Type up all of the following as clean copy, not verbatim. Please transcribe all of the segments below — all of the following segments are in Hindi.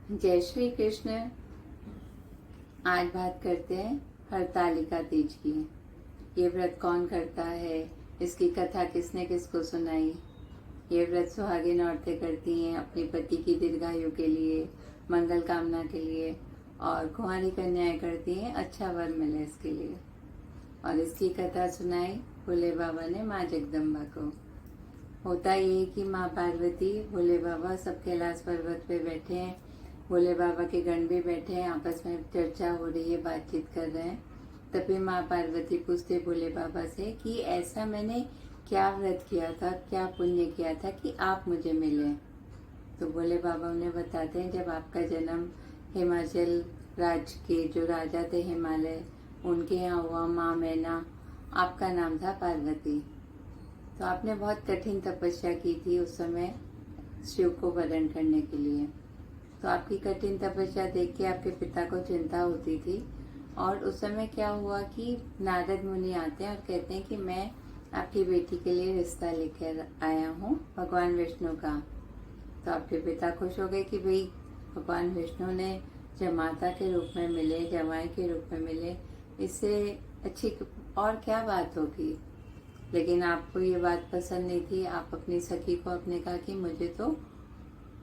जय श्री कृष्ण। आज बात करते हैं हरतालिका तीज की। ये व्रत कौन करता है, इसकी कथा किसने किसको सुनाई। ये व्रत सुहागिन औरतें करती हैं अपने पति की दीर्घायु के लिए, मंगल कामना के लिए, और कुंवारी कन्याएं करती हैं अच्छा वर मिले इसके लिए। और इसकी कथा सुनाई भोले बाबा ने माँ जगदम्बा को। होता ये कि माँ पार्वती, भोले बाबा सब कैलाश पर्वत पे बैठे हैं, भोले बाबा के गण भी बैठे हैं, आपस में चर्चा हो रही है, बातचीत कर रहे हैं। तभी माँ पार्वती पूछते भोले बाबा से कि ऐसा मैंने क्या व्रत किया था, क्या पुण्य किया था कि आप मुझे मिले। तो भोले बाबा उन्हें बताते हैं, जब आपका जन्म हिमाचल राज्य के जो राजा थे हिमालय, उनके यहाँ हुआ। माँ मैना, आपका नाम था पार्वती। तो आपने बहुत कठिन तपस्या की थी उस समय शिव को वरण करने के लिए। तो आपकी कठिन तपस्या देख के आपके पिता को चिंता होती थी। और उस समय क्या हुआ कि नारद मुनि आते हैं और कहते हैं कि मैं आपकी बेटी के लिए रिश्ता लेकर आया हूँ भगवान विष्णु का। तो आपके पिता खुश हो गए कि भाई भगवान विष्णु ने जमाता के रूप में मिले, जमाई के रूप में मिले, इससे अच्छी और क्या बात होगी। लेकिन आपको ये बात पसंद नहीं थी। आप अपनी सखी को आपने कहा कि मुझे तो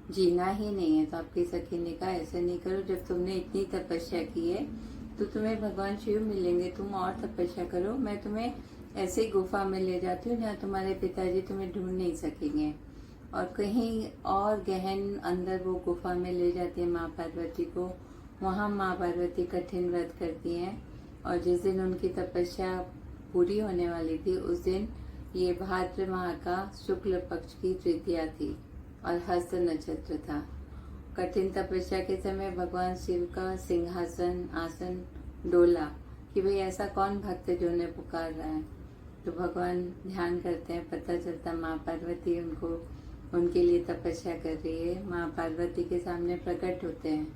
जीना ही नहीं है। तो आपकी सखी ने कहा ऐसे नहीं करो, जब तुमने इतनी तपस्या की है तो तुम्हें भगवान शिव मिलेंगे, तुम और तपस्या करो, मैं तुम्हें ऐसे गुफा में ले जाती हूँ जहाँ तुम्हारे पिताजी तुम्हें ढूंढ नहीं सकेंगे। और कहीं और गहन अंदर वो गुफा में ले जाती है माँ पार्वती को। वहाँ माँ पार्वती कठिन व्रत करती हैं। और जिस दिन उनकी तपस्या पूरी होने वाली थी, उस दिन ये भाद्र माह का शुक्ल पक्ष की तृतीया थी और हस्त नक्षत्र था। कठिन तपस्या के समय भगवान शिव का सिंहासन आसन डोला कि भाई ऐसा कौन भक्त जो उन्हें पुकार रहा है। तो भगवान ध्यान करते हैं, पता चलता माँ पार्वती उनको उनके लिए तपस्या कर रही है। माँ पार्वती के सामने प्रकट होते हैं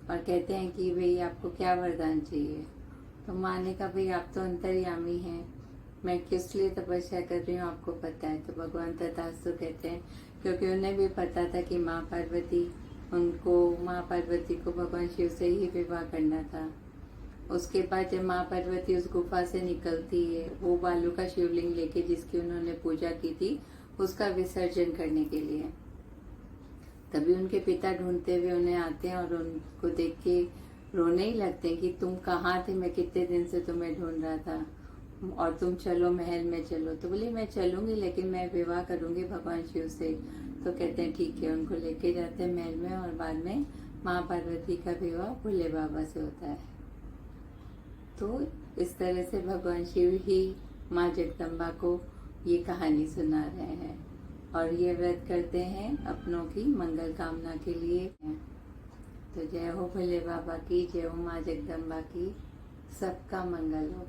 और कहते हैं कि भाई आपको क्या वरदान चाहिए। तो माँ ने कहा भाई आप तो अंतर्यामी हैं, मैं किस लिए तपस्या कर रही हूँ आपको पता है। तो भगवान तथास्तु कहते हैं, क्योंकि उन्हें भी पता था कि माँ पार्वती को भगवान शिव से ही विवाह करना था। उसके बाद जब माँ पार्वती उस गुफा से निकलती है, वो बालू का शिवलिंग लेके जिसकी उन्होंने पूजा की थी, उसका विसर्जन करने के लिए, तभी उनके पिता ढूंढते हुए उन्हें आते हैं और उनको देख के रोने ही लगते हैं कि तुम कहाँ थे, मैं कितने दिन से तुम्हें ढूंढ रहा था, और तुम चलो महल में चलो। तो बोली मैं चलूंगी, लेकिन मैं विवाह करूंगी भगवान शिव से। तो कहते हैं ठीक है, उनको लेके जाते हैं महल में। और बाद में माँ पार्वती का विवाह भोले बाबा से होता है। तो इस तरह से भगवान शिव ही माँ जगदम्बा को ये कहानी सुना रहे हैं और ये व्रत करते हैं अपनों की मंगल कामना के लिए। तो जय हो भोले बाबा की, जय हो माँ जगदम्बा की, सबका मंगल हो।